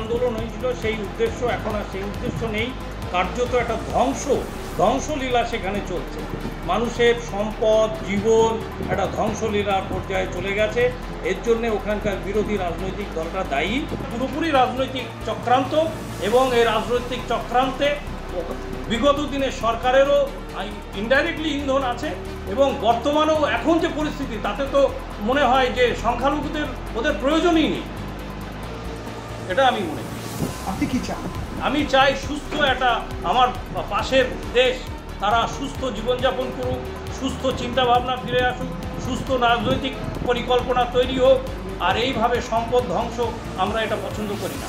আন্দোলন হয়েছিল সেই উদ্দেশ্য এখন আর সেই উদ্দেশ্য নেই। কার্যত একটা ধ্বংসলীলা সেখানে চলছে। মানুষের সম্পদ, জীবন একটা ধ্বংসলীলার পর্যায়ে চলে গেছে। এর জন্যে ওখানকার বিরোধী রাজনৈতিক দলটা দায়ী। পুরোপুরি রাজনৈতিক চক্রান্ত, এবং এই রাজনৈতিক চক্রান্তে বিগত দিনে সরকারেরও ইনডাইরেক্টলি ইন্ধন আছে, এবং বর্তমানেও এখন যে পরিস্থিতি তাতে তো মনে হয় যে সংখ্যালঘুদের ওদের প্রয়োজনই নেই। এটা আমি মনে করি। আপনি কি চান? আমি চাই সুস্থ একটা আমার পাশের দেশ, তারা সুস্থ জীবনযাপন করুক, সুস্থ চিন্তাভাবনা ফিরে আসুক, সুস্থ রাজনৈতিক পরিকল্পনা তৈরি হোক। আর এইভাবে সম্পদ ধ্বংস আমরা এটা পছন্দ করি না।